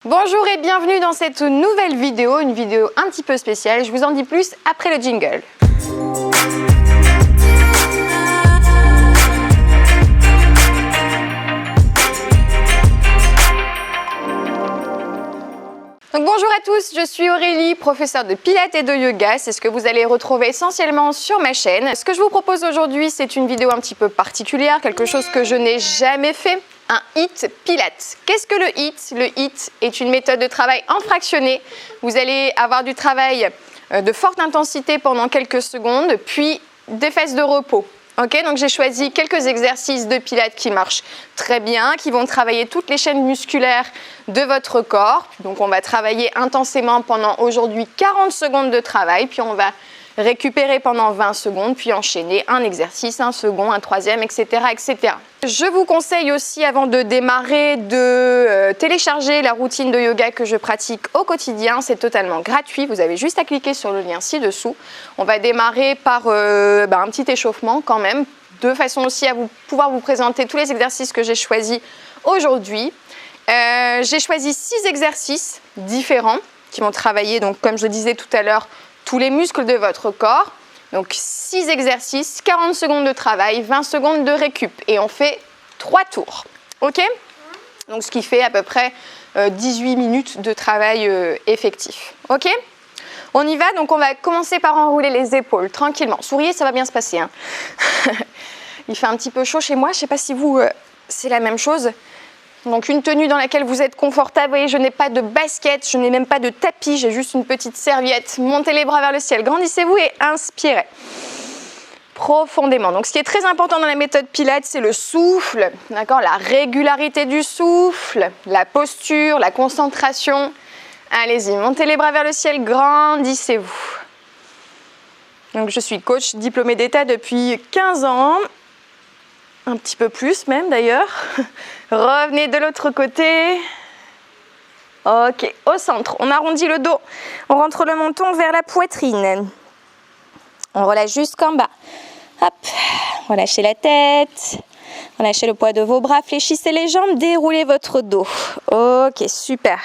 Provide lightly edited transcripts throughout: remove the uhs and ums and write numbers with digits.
Bonjour et bienvenue dans cette nouvelle vidéo, une vidéo un petit peu spéciale. Je vous en dis plus après le jingle. Donc bonjour à tous, je suis Aurélie, professeure de pilates et de yoga. C'est ce que vous allez retrouver essentiellement sur ma chaîne. Ce que je vous propose aujourd'hui, c'est une vidéo un petit peu particulière, quelque chose que je n'ai jamais fait. Un HIIT Pilates. Qu'est-ce que le HIIT? Le HIIT est une méthode de travail en fractionné. Vous allez avoir du travail de forte intensité pendant quelques secondes, puis des phases de repos. Okay, donc j'ai choisi quelques exercices de Pilates qui marchent très bien, qui vont travailler toutes les chaînes musculaires de votre corps. Donc on va travailler intensément pendant aujourd'hui 40 secondes de travail, puis on va récupérer pendant 20 secondes, puis enchaîner un exercice, un second, un troisième, etc., etc. Je vous conseille aussi, avant de démarrer, de télécharger la routine de yoga que je pratique au quotidien. C'est totalement gratuit, vous avez juste à cliquer sur le lien ci-dessous. On va démarrer par un petit échauffement quand même, de façon aussi à pouvoir vous présenter tous les exercices que j'ai choisis aujourd'hui. J'ai choisi 6 exercices différents qui vont travailler, donc, comme je le disais tout à l'heure, tous les muscles de votre corps. Donc 6 exercices, 40 secondes de travail, 20 secondes de récup. Et on fait 3 tours. OK? Donc ce qui fait à peu près 18 minutes de travail effectif. OK? On y va, donc on va commencer par enrouler les épaules tranquillement. Souriez, ça va bien se passer. Hein. Il fait un petit peu chaud chez moi, je ne sais pas si vous, c'est la même chose. Donc une tenue dans laquelle vous êtes confortable. Vous voyez, je n'ai pas de basket, je n'ai même pas de tapis, j'ai juste une petite serviette. Montez les bras vers le ciel, grandissez-vous et inspirez profondément. Donc ce qui est très important dans la méthode Pilates, c'est le souffle, d'accord, la régularité du souffle, la posture, la concentration. Allez-y, montez les bras vers le ciel, grandissez-vous. Donc je suis coach diplômée d'État depuis 15 ans. Un petit peu plus même d'ailleurs. Revenez de l'autre côté. Ok, au centre, on arrondit le dos. On rentre le menton vers la poitrine. On relâche jusqu'en bas. Hop, relâchez la tête. Relâchez le poids de vos bras. Fléchissez les jambes, déroulez votre dos. Ok, super.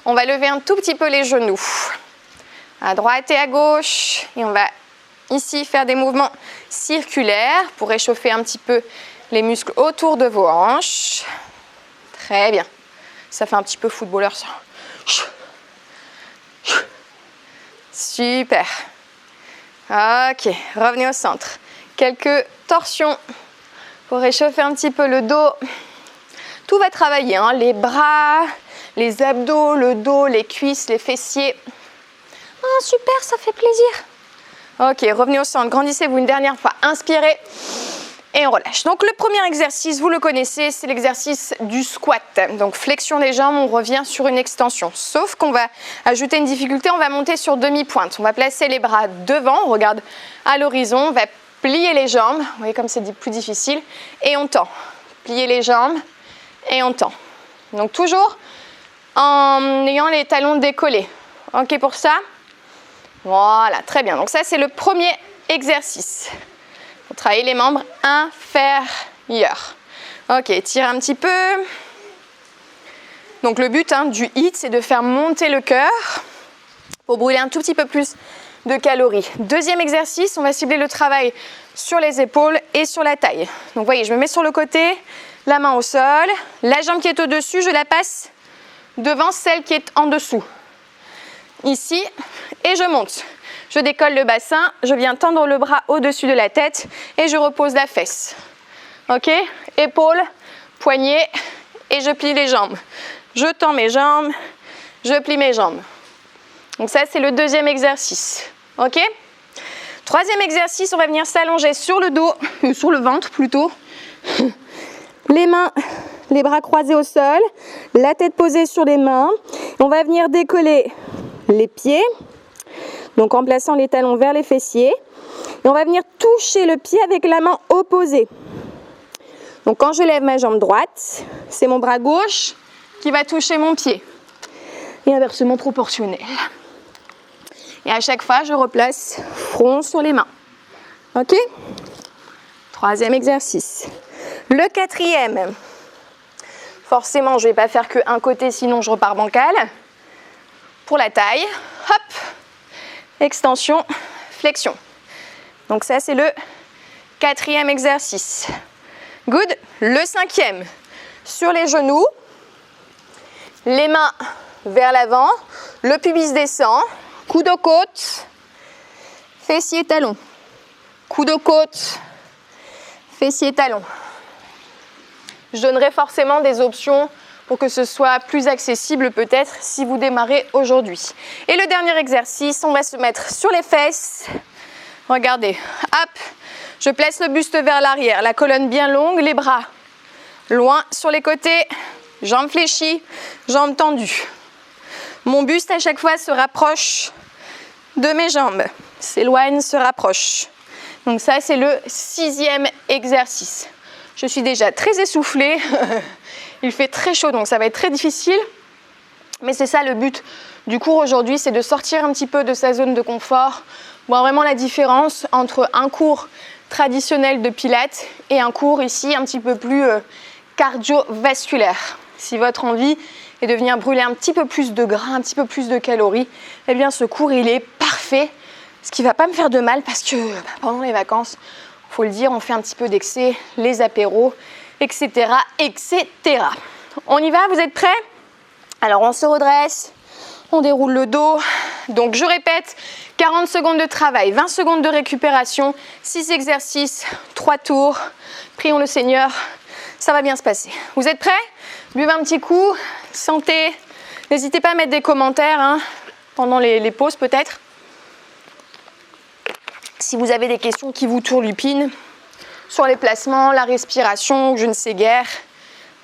On va lever un tout petit peu les genoux. À droite et à gauche. Et on va ici faire des mouvements circulaires pour réchauffer un petit peu les muscles autour de vos hanches. Très bien. Ça fait un petit peu footballeur ça. Super. Ok, revenez au centre. Quelques torsions pour réchauffer un petit peu le dos. Tout va travailler, hein, les bras, les abdos, le dos, les cuisses, les fessiers. Ah, super, ça fait plaisir. Ok, revenez au centre, grandissez-vous une dernière fois. Inspirez et on relâche. Donc le premier exercice, vous le connaissez, c'est l'exercice du squat. Donc flexion des jambes, on revient sur une extension. Sauf qu'on va ajouter une difficulté, on va monter sur demi-pointe. On va placer les bras devant, on regarde à l'horizon, on va plier les jambes. Vous voyez comme c'est plus difficile. Et on tend. Plier les jambes et on tend. Donc toujours en ayant les talons décollés. Ok pour ça? Voilà, très bien. Donc ça, c'est le premier exercice. Vous travaillez les membres inférieurs. Ok, tirez un petit peu. Donc le but du HIIT, c'est de faire monter le cœur pour brûler un tout petit peu plus de calories. Deuxième exercice, on va cibler le travail sur les épaules et sur la taille. Donc vous voyez, je me mets sur le côté, la main au sol. La jambe qui est au-dessus, je la passe devant celle qui est en dessous. Ici, et je monte. Je décolle le bassin, je viens tendre le bras au-dessus de la tête et je repose la fesse. Ok? Épaules, poignets et je plie les jambes. Je tends mes jambes, je plie mes jambes. Donc ça, c'est le deuxième exercice. Ok? Troisième exercice, on va venir s'allonger sur le dos, sur le ventre plutôt. Les mains, les bras croisés au sol, la tête posée sur les mains. On va venir décoller les pieds, donc en plaçant les talons vers les fessiers. Et on va venir toucher le pied avec la main opposée. Donc quand je lève ma jambe droite, c'est mon bras gauche qui va toucher mon pied. Et inversement proportionnel. Et à chaque fois, je replace front sur les mains. Ok? Troisième exercice. Le quatrième. Forcément, je ne vais pas faire qu'un côté, sinon je repars bancal. Pour la taille, hop, extension, flexion. Donc ça, c'est le 4e exercice. Good. Le 5e, sur les genoux, les mains vers l'avant, le pubis descend, coude aux côtes, fessier, talon. Coude aux côtes, fessier, talon. Je donnerai forcément des options pour que ce soit plus accessible peut-être si vous démarrez aujourd'hui. Et le dernier exercice, on va se mettre sur les fesses. Regardez, hop, je place le buste vers l'arrière, la colonne bien longue, les bras loin sur les côtés, jambes fléchies, jambes tendues. Mon buste à chaque fois se rapproche de mes jambes, s'éloigne, se rapproche. Donc ça, c'est le 6e exercice. Je suis déjà très essoufflée, il fait très chaud, donc ça va être très difficile. Mais c'est ça le but du cours aujourd'hui, c'est de sortir un petit peu de sa zone de confort, voir vraiment la différence entre un cours traditionnel de pilates et un cours ici un petit peu plus cardiovasculaire. Si votre envie est de venir brûler un petit peu plus de gras, un petit peu plus de calories, eh bien ce cours il est parfait. Ce qui ne va pas me faire de mal parce que pendant les vacances, il faut le dire, on fait un petit peu d'excès, les apéros, etc., etc. On y va, vous êtes prêts? Alors on se redresse, on déroule le dos. Donc je répète, 40 secondes de travail, 20 secondes de récupération, 6 exercices, 3 tours. Prions le Seigneur, ça va bien se passer. Vous êtes prêts? Buvez un petit coup, sentez. N'hésitez pas à mettre des commentaires pendant les pauses peut-être. Si vous avez des questions qui vous tourlupinent sur les placements, la respiration, je ne sais guère,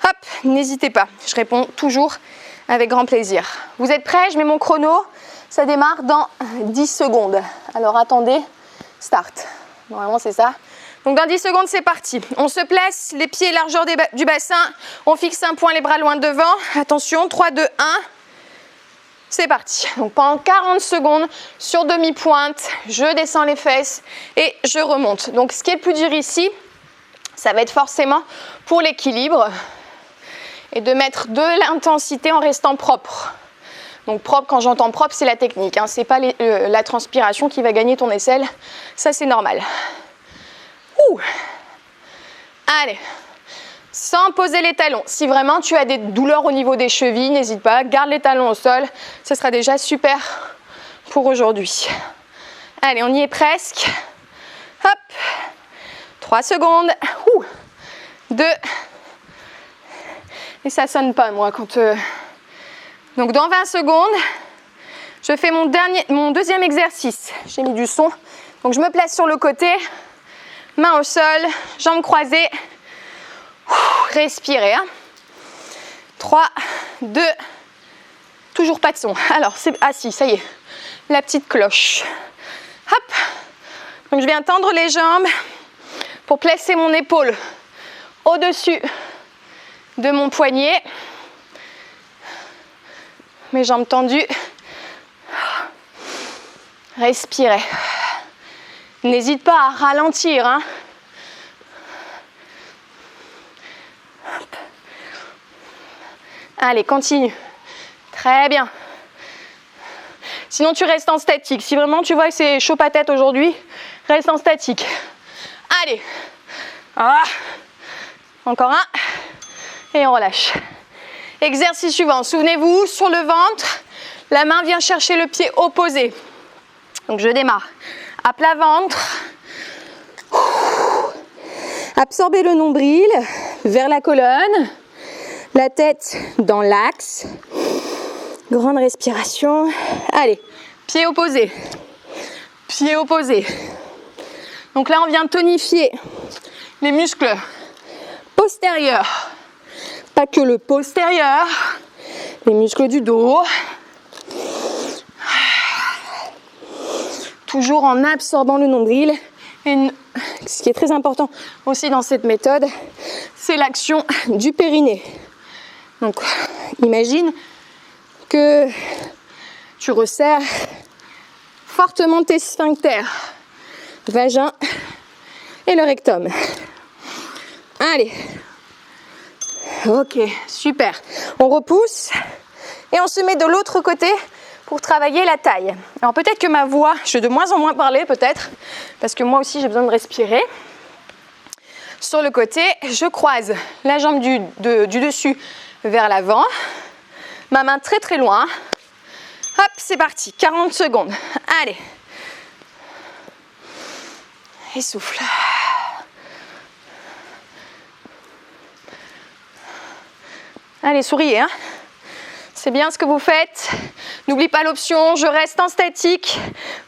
hop, n'hésitez pas. Je réponds toujours avec grand plaisir. Vous êtes prêts? Je mets mon chrono. Ça démarre dans 10 secondes. Alors attendez, start. Normalement c'est ça. Donc dans 10 secondes, c'est parti. On se place, les pieds largeur du bassin. On fixe un point, les bras loin devant. Attention, 3, 2, 1. C'est parti. Donc pendant 40 secondes, sur demi-pointe, je descends les fesses et je remonte. Donc ce qui est le plus dur ici, ça va être forcément pour l'équilibre et de mettre de l'intensité en restant propre. Donc propre, quand j'entends propre, c'est la technique. Ce n'est pas la transpiration qui va gagner ton aisselle. Ça, c'est normal. Ouh. Allez. Sans poser les talons. Si vraiment tu as des douleurs au niveau des chevilles, n'hésite pas, garde les talons au sol. Ce sera déjà super pour aujourd'hui. Allez, on y est presque. Hop. 3 secondes. 2. Et ça sonne pas, moi, quand... Donc, dans 20 secondes, je fais mon deuxième exercice. J'ai mis du son. Donc, je me place sur le côté. Main au sol, jambes croisées. Respirez. 3, 2, toujours pas de son. Alors, si, ça y est, la petite cloche. Hop. Donc, je viens tendre les jambes pour placer mon épaule au-dessus de mon poignet. Mes jambes tendues. Respirez. N'hésite pas à ralentir. Allez, continue. Très bien. Sinon, tu restes en statique. Si vraiment tu vois que c'est chaud patate aujourd'hui, reste en statique. Allez. Encore un. Et on relâche. Exercice suivant. Souvenez-vous, sur le ventre, la main vient chercher le pied opposé. Donc, je démarre. À plat ventre. Absorbez le nombril vers la colonne. La tête dans l'axe. Grande respiration. Allez, pied opposé. Pied opposé. Donc là, on vient tonifier les muscles postérieurs. Pas que le postérieur. Les muscles du dos. Toujours en absorbant le nombril. Et ce qui est très important aussi dans cette méthode, c'est l'action du périnée. Donc, imagine que tu resserres fortement tes sphincters, vagin et le rectum. Allez. Ok, super. On repousse et on se met de l'autre côté pour travailler la taille. Alors peut-être que ma voix, je vais de moins en moins parler peut-être, parce que moi aussi j'ai besoin de respirer. Sur le côté, je croise la jambe du dessus vers l'avant, ma main très très loin. Hop, c'est parti, 40 secondes. Allez. Et souffle. Allez, souriez, hein. C'est bien ce que vous faites. N'oublie pas l'option, je reste en statique.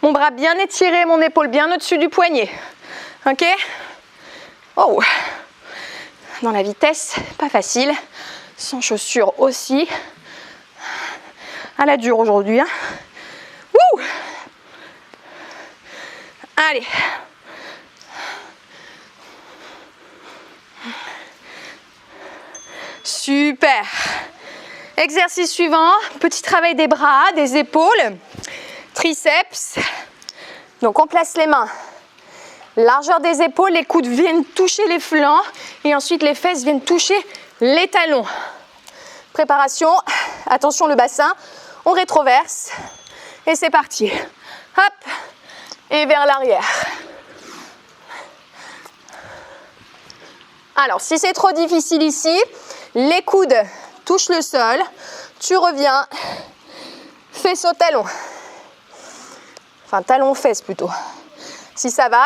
Mon bras bien étiré, mon épaule bien au-dessus du poignet. Ok? Oh! Dans la vitesse, pas facile. Sans chaussures aussi. À la dure aujourd'hui, hein. Wouh! Allez. Super. Exercice suivant, petit travail des bras, des épaules, triceps. Donc on place les mains, largeur des épaules, les coudes viennent toucher les flancs et ensuite les fesses viennent toucher les talons. Préparation, attention le bassin, on rétroverse et c'est parti. Hop, et vers l'arrière. Alors si c'est trop difficile ici, les coudes touchent le sol, tu reviens, fesse au talon. Enfin, talon-fesse plutôt. Si ça va,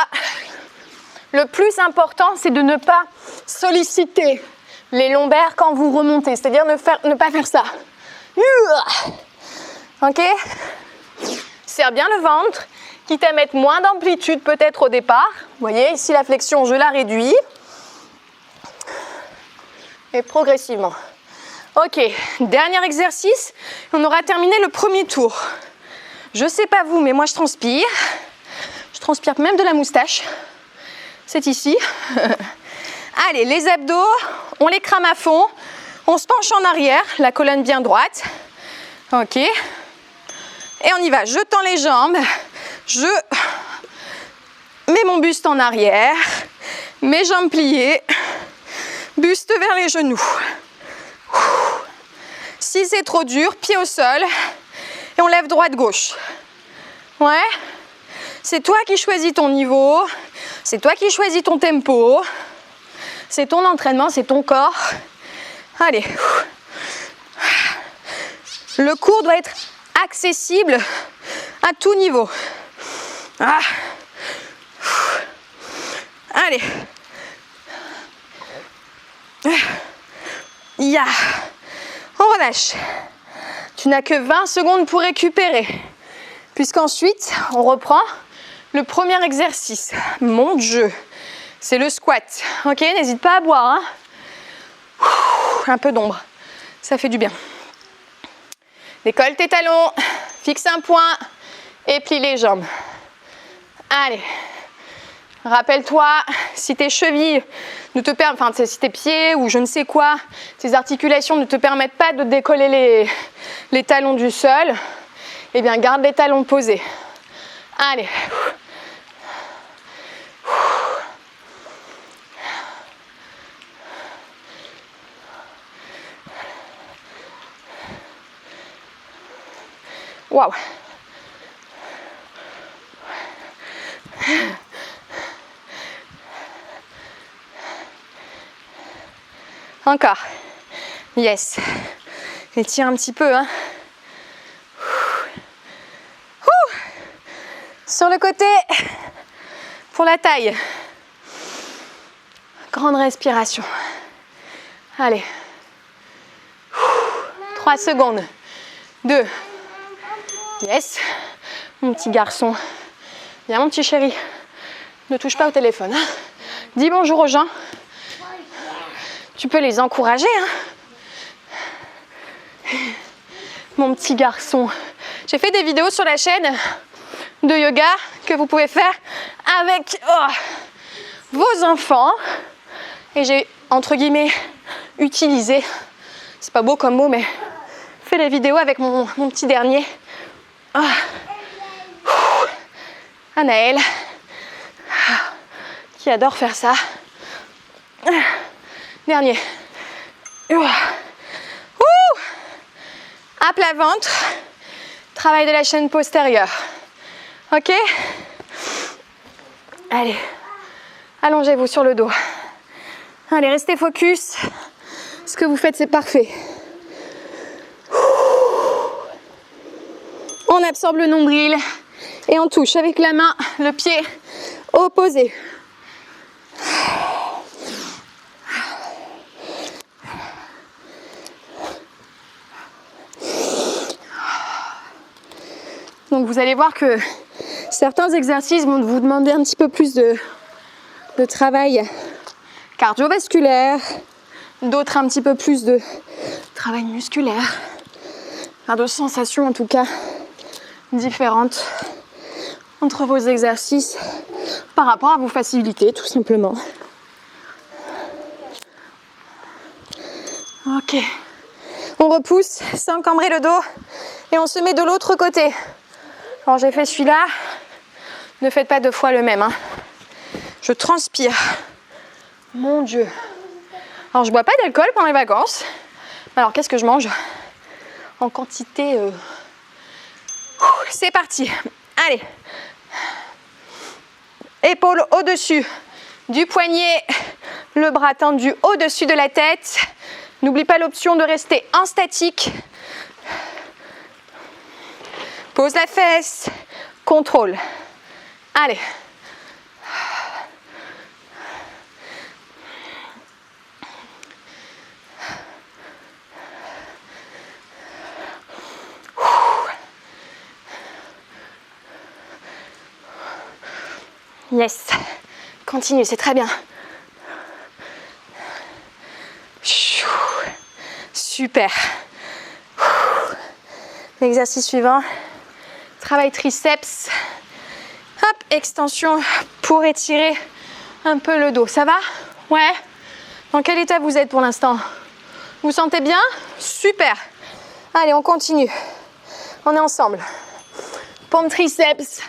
le plus important, c'est de ne pas solliciter les lombaires quand vous remontez. C'est-à-dire ne pas faire ça. Ok? Serre bien le ventre, quitte à mettre moins d'amplitude peut-être au départ. Vous voyez, ici la flexion, je la réduis. Et progressivement. Ok, dernier exercice. On aura terminé le premier tour. Je sais pas vous, mais moi je transpire. Je transpire même de la moustache. C'est ici. Allez, les abdos, on les crame à fond. On se penche en arrière, la colonne bien droite. Ok. Et on y va. Je tends les jambes. Je mets mon buste en arrière. Mes jambes pliées. Buste vers les genoux. Si c'est trop dur, pied au sol. Et on lève droite-gauche. Ouais. C'est toi qui choisis ton niveau. C'est toi qui choisis ton tempo. C'est ton entraînement, c'est ton corps. Allez. Le cours doit être accessible à tout niveau. Ah. Allez. Ya. On relâche. Tu n'as que 20 secondes pour récupérer. Puisqu'ensuite, on reprend le premier exercice. Mon Dieu. C'est le squat. Ok, n'hésite pas à boire. Hein. Un peu d'ombre. Ça fait du bien. Décolle tes talons. Fixe un point. Et plie les jambes. Allez. Rappelle-toi, si tes chevilles ne te permettent, enfin si tes pieds ou je ne sais quoi, tes articulations ne te permettent pas de décoller les talons du sol, eh bien garde les talons posés. Allez. Waouh. Encore. Yes. Étire un petit peu. Hein. Sur le côté, pour la taille. Grande respiration. Allez. 3 secondes. 2. Yes. Mon petit garçon. Viens mon petit chéri. Ne touche pas au téléphone. Hein. Dis bonjour aux gens. Tu peux les encourager. Hein. Mon petit garçon. J'ai fait des vidéos sur la chaîne de yoga que vous pouvez faire avec vos enfants. Et j'ai, entre guillemets, utilisé, c'est pas beau comme mot, mais fait des vidéos avec mon petit dernier. Anaël, qui adore faire ça. Dernier. À plat ventre. Travail de la chaîne postérieure. Ok? Allez. Allongez-vous sur le dos. Allez, restez focus. Ce que vous faites, c'est parfait. On absorbe le nombril et on touche avec la main le pied opposé. Donc vous allez voir que certains exercices vont vous demander un petit peu plus de travail cardiovasculaire, d'autres un petit peu plus de travail musculaire, enfin de sensations en tout cas différentes entre vos exercices par rapport à vos facilités tout simplement. Ok, on repousse sans encambrer le dos et on se met de l'autre côté. Alors j'ai fait celui-là, ne faites pas 2 fois le même, hein. Je transpire, mon Dieu. Alors je bois pas d'alcool pendant les vacances. Alors qu'est-ce que je mange? En quantité. C'est parti. Allez. Épaules au-dessus du poignet, le bras tendu au-dessus de la tête. N'oublie pas l'option de rester en statique. Pose la fesse, contrôle. Allez. Yes. Continue, c'est très bien. Super. L'exercice suivant. Travail triceps. Hop, extension pour étirer un peu le dos. Ça va? Ouais. Dans quel état vous êtes pour l'instant? Vous sentez bien? Super. Allez, on continue. On est ensemble. Pompe triceps.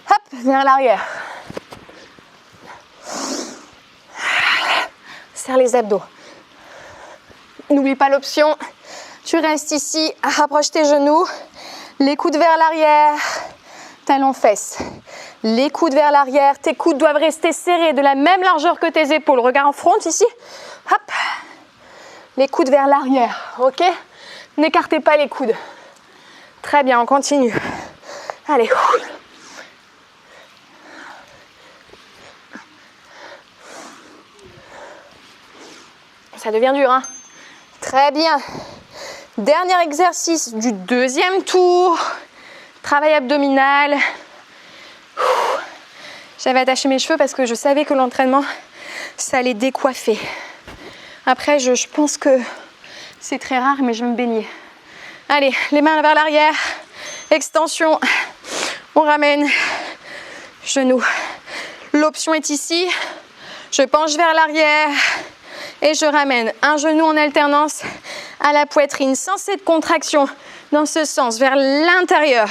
Hop, vers l'arrière. Serre les abdos. N'oublie pas l'option. Tu restes ici, rapproche tes genoux. Les coudes vers l'arrière. Talons fesses. Les coudes vers l'arrière. Tes coudes doivent rester serrés de la même largeur que tes épaules. Regarde en front ici. Hop. Les coudes vers l'arrière. Ok? N'écartez pas les coudes. Très bien, on continue. Allez. Ça devient dur, hein? Très bien. Dernier exercice du deuxième tour. Travail abdominal. J'avais attaché mes cheveux parce que je savais que l'entraînement, ça allait décoiffer. Après, je pense que c'est très rare, mais je vais me baigner. Allez, les mains vers l'arrière. Extension. On ramène. Genou. L'option est ici. Je penche vers l'arrière. Et je ramène un genou en alternance à la poitrine sans cette contraction dans ce sens vers l'intérieur.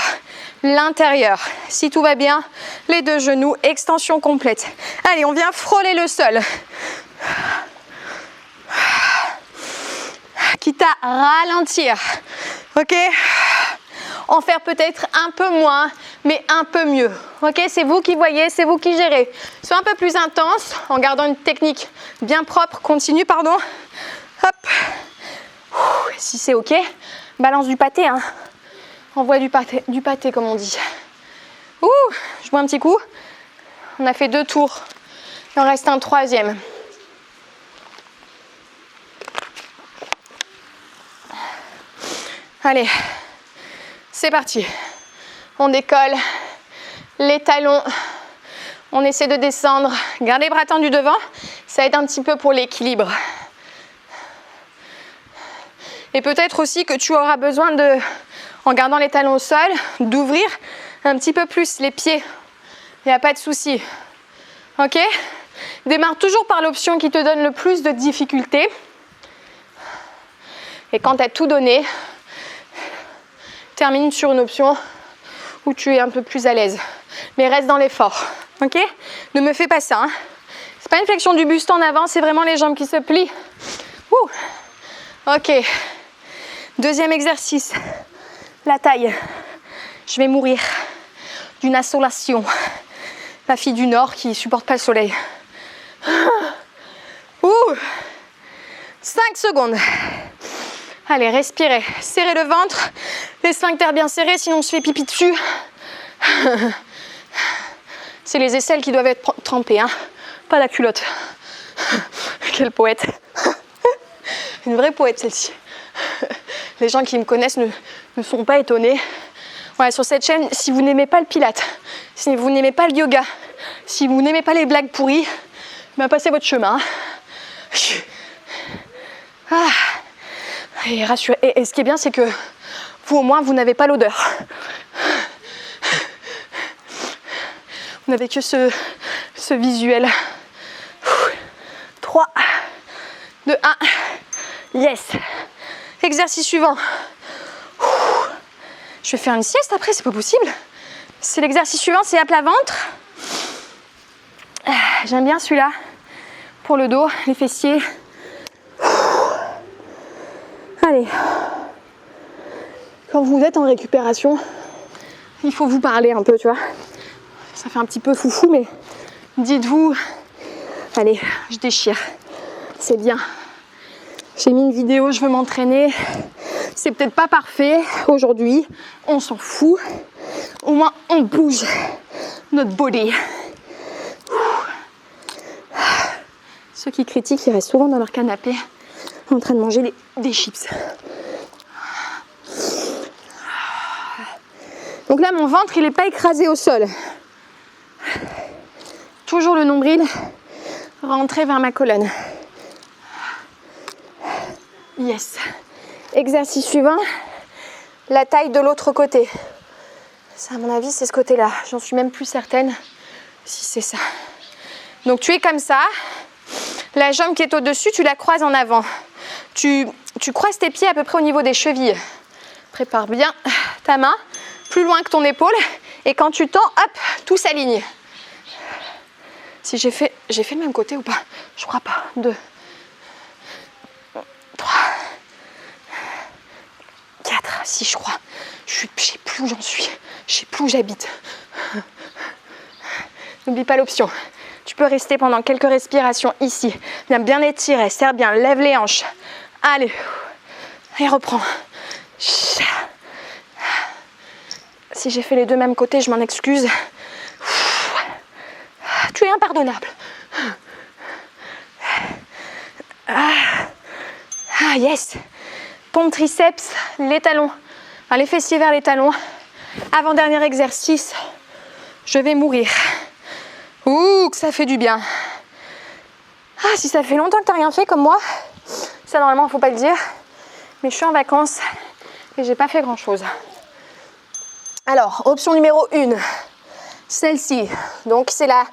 L'intérieur. Si tout va bien, les 2 genoux, extension complète. Allez, on vient frôler le sol. Quitte à ralentir. Ok? En faire peut-être un peu moins, mais un peu mieux. Ok? C'est vous qui voyez, c'est vous qui gérez. Soit un peu plus intense, en gardant une technique bien propre. Continue, pardon. Hop. Si c'est ok, balance du pâté. Hein. Envoie du pâté, comme on dit. Ouh, je bois un petit coup. On a fait 2 tours. Il en reste un 3e. Allez. C'est parti. On décolle les talons. On essaie de descendre. Garde les bras tendus devant. Ça aide un petit peu pour l'équilibre. Et peut-être aussi que tu auras besoin de, en gardant les talons au sol, d'ouvrir un petit peu plus les pieds. Il n'y a pas de souci. Ok? Démarre toujours par l'option qui te donne le plus de difficultés. Et quand tu as tout donné, termine sur une option où tu es un peu plus à l'aise. Mais reste dans l'effort. Ok? Ne me fais pas ça. Hein. C'est pas une flexion du buste en avant, c'est vraiment les jambes qui se plient. Ouh. Ok. Deuxième exercice. La taille. Je vais mourir d'une assolation. La fille du Nord qui supporte pas le soleil. Ouh. 5 secondes. Allez, respirez. Serrez le ventre. Les sphincters bien serrés, sinon on se fait pipi dessus. C'est les aisselles qui doivent être trempées, hein. Pas la culotte. Quel poète. Une vraie poète, celle-ci. Les gens qui me connaissent ne sont pas étonnés. Voilà, sur cette chaîne, si vous n'aimez pas le pilate, si vous n'aimez pas le yoga, si vous n'aimez pas les blagues pourries, ben passez votre chemin. Ah. Et rassurez. Et ce qui est bien, c'est que vous, au moins, vous n'avez pas l'odeur. Vous n'avez que ce visuel. 3, 2, 1. Yes. Exercice suivant. Je vais faire une sieste après, c'est pas possible. C'est l'exercice suivant, c'est à plat ventre. J'aime bien celui-là. Pour le dos, les fessiers. Allez. Quand vous êtes en récupération, il faut vous parler un peu, tu vois. Ça fait un petit peu foufou, mais dites-vous, allez, je déchire. C'est bien. J'ai mis une vidéo, je veux m'entraîner. C'est peut-être pas parfait aujourd'hui, on s'en fout. Au moins, on bouge notre body. Ceux qui critiquent, ils restent souvent dans leur canapé en train de manger des chips. Donc là, mon ventre, il n'est pas écrasé au sol. Toujours le nombril rentré vers ma colonne. Yes. Exercice suivant, la taille de l'autre côté. Ça, à mon avis, c'est ce côté-là. J'en suis même plus certaine si c'est ça. Donc tu es comme ça. La jambe qui est au-dessus, tu la croises en avant. Tu croises tes pieds à peu près au niveau des chevilles. Prépare bien ta main, plus loin que ton épaule. Et quand tu tends, hop, tout s'aligne. Si j'ai fait le même côté ou pas? Je crois pas. 2, 3, 4, si je crois. Je sais plus où j'en suis. Je sais plus où j'habite. N'oublie pas l'option. Tu peux rester pendant quelques respirations ici. Viens bien étirer, serre bien, lève les hanches. Allez. Et reprends. Si j'ai fait les deux mêmes côtés, je m'en excuse. Tu es impardonnable. Ah yes. Pompe triceps, les talons. Enfin, les fessiers vers les talons. Avant-dernier exercice. Je vais mourir. Ouh, que ça fait du bien. Ah, si ça fait longtemps que tu n'as rien fait comme moi, ça normalement il ne faut pas le dire, mais je suis en vacances et j'ai pas fait grand chose. Alors, option numéro 1, celle-ci. Donc c'est la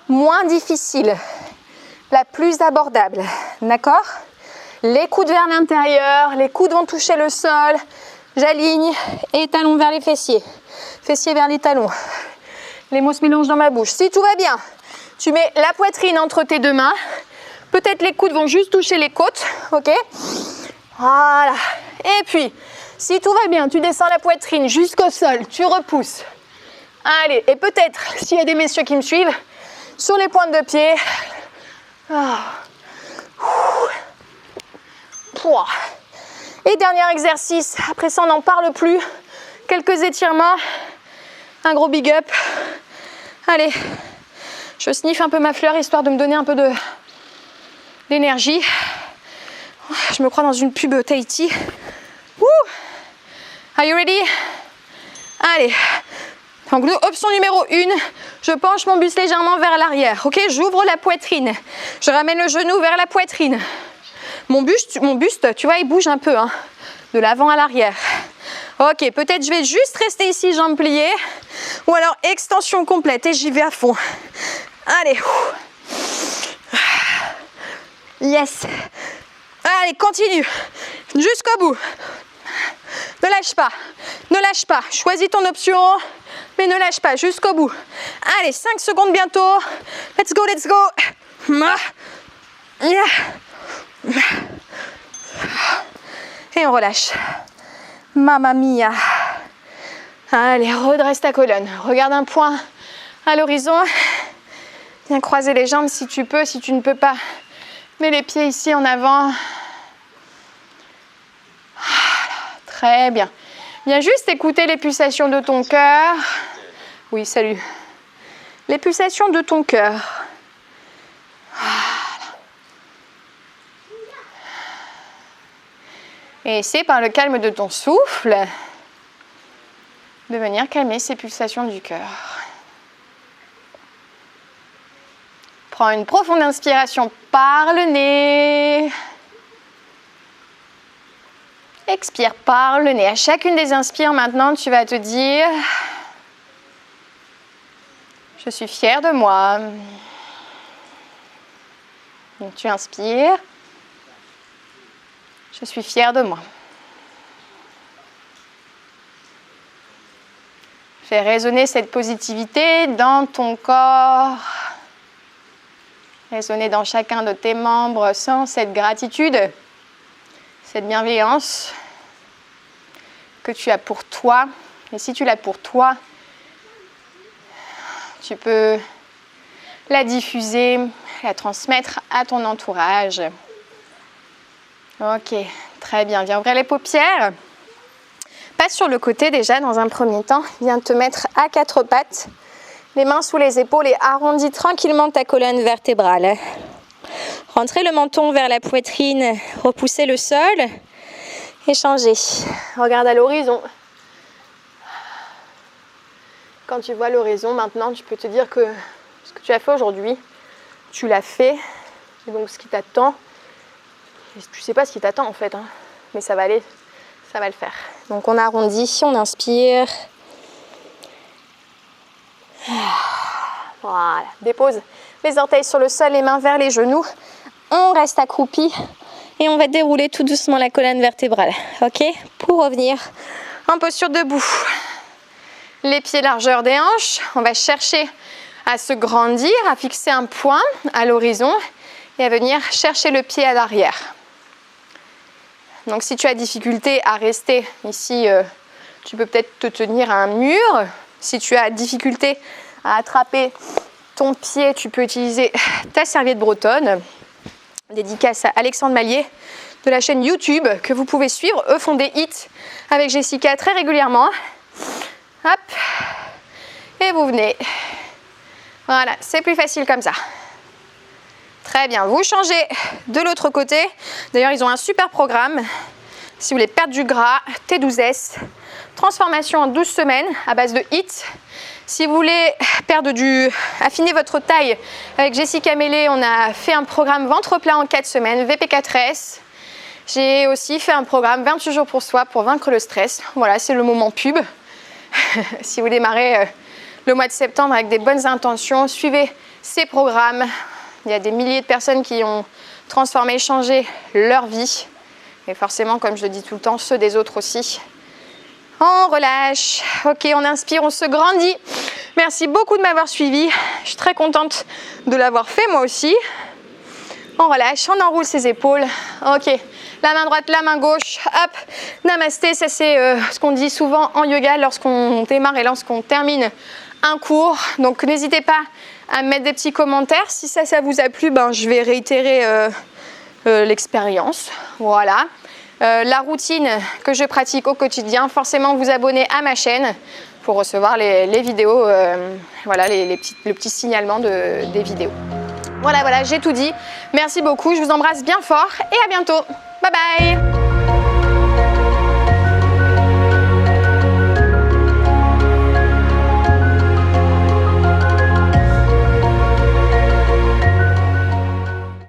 moins difficile, la plus abordable. D'accord? Les coudes vers l'intérieur, les coudes vont toucher le sol. J'aligne et talons vers les fessiers. Fessiers vers les talons. Les mots se mélangent dans ma bouche. Si tout va bien, tu mets la poitrine entre tes deux mains. Peut-être les coudes vont juste toucher les côtes. Ok? Voilà. Et puis, si tout va bien, tu descends la poitrine jusqu'au sol. Tu repousses. Allez. Et peut-être, s'il y a des messieurs qui me suivent, sur les pointes de pied. Et dernier exercice. Après ça, on n'en parle plus. Quelques étirements. Un gros big up. Allez, je sniffe un peu ma fleur histoire de me donner un peu d'énergie. Je me crois dans une pub Tahiti. Woo! Are you ready? Allez. Donc, option numéro 1, je penche mon buste légèrement vers l'arrière. Ok, j'ouvre la poitrine. Je ramène le genou vers la poitrine. Mon buste, tu vois, il bouge un peu, hein, de l'avant à l'arrière. Ok, peut-être je vais juste rester ici, jambes pliées. Ou alors extension complète et j'y vais à fond. Allez. Yes. Allez, continue. Jusqu'au bout. Ne lâche pas. Ne lâche pas. Choisis ton option, mais ne lâche pas. Jusqu'au bout. Allez, 5 secondes bientôt. Let's go, let's go. Et on relâche. Mamma mia. Allez, redresse ta colonne. Regarde un point à l'horizon. Viens croiser les jambes si tu peux, si tu ne peux pas. Mets les pieds ici en avant. Très bien. Viens juste écouter les pulsations de ton cœur. Oui, salut. Les pulsations de ton cœur. Voilà. Et essaie par le calme de ton souffle de venir calmer ces pulsations du cœur. Prends une profonde inspiration par le nez. Expire par le nez. À chacune des inspires, maintenant, tu vas te dire « Je suis fière de moi ». Donc, tu inspires « Je suis fière de moi ». Fais résonner cette positivité dans ton corps. Résonner dans chacun de tes membres sans cette gratitude, cette bienveillance que tu as pour toi. Et si tu l'as pour toi, tu peux la diffuser, la transmettre à ton entourage. Ok, très bien. Viens ouvrir les paupières. Passe sur le côté déjà dans un premier temps. Viens te mettre à quatre pattes. Les mains sous les épaules et arrondis tranquillement ta colonne vertébrale. Rentrez le menton vers la poitrine, repoussez le sol et changez. Regarde à l'horizon. Quand tu vois l'horizon, maintenant, tu peux te dire que ce que tu as fait aujourd'hui, tu l'as fait. Et donc, ce qui t'attend, tu ne sais pas ce qui t'attend en fait, hein, mais ça va aller, ça va le faire. Donc, on arrondit, on inspire. Voilà, dépose les orteils sur le sol, les mains vers les genoux. On reste accroupi et on va dérouler tout doucement la colonne vertébrale. Ok, pour revenir en posture debout. Les pieds largeur des hanches. On va chercher à se grandir, à fixer un point à l'horizon et à venir chercher le pied à l'arrière. Donc si tu as difficulté à rester ici, tu peux peut-être te tenir à un mur. Si tu as difficulté à attraper ton pied, tu peux utiliser ta serviette bretonne. Dédicace à Alexandre Mallier de la chaîne YouTube que vous pouvez suivre. Eux font des hits avec Jessica très régulièrement. Hop. Et vous venez. Voilà, c'est plus facile comme ça. Très bien, vous changez de l'autre côté. D'ailleurs, ils ont un super programme. Si vous voulez perdre du gras, T12S, transformation en 12 semaines à base de HIIT. Si vous voulez affiner votre taille, avec Jessica Mélé, on a fait un programme ventre plat en 4 semaines, VP4S. J'ai aussi fait un programme 28 jours pour soi pour vaincre le stress. Voilà, c'est le moment pub. Si vous démarrez le mois de septembre avec des bonnes intentions, suivez ces programmes. Il y a des milliers de personnes qui ont transformé, changé leur vie. Et forcément, comme je le dis tout le temps, ceux des autres aussi. On relâche. Ok, on inspire, on se grandit. Merci beaucoup de m'avoir suivi. Je suis très contente de l'avoir fait moi aussi. On relâche, on enroule ses épaules. Ok, la main droite, la main gauche. Hop, namasté. Ça c'est ce qu'on dit souvent en yoga lorsqu'on démarre et lorsqu'on termine un cours. Donc n'hésitez pas à me mettre des petits commentaires. Si ça vous a plu, je vais réitérer l'expérience. Voilà. La routine que je pratique au quotidien, forcément vous abonner à ma chaîne pour recevoir les vidéos, voilà, le petit signalement des vidéos. Voilà, j'ai tout dit. Merci beaucoup, je vous embrasse bien fort et à bientôt. Bye bye.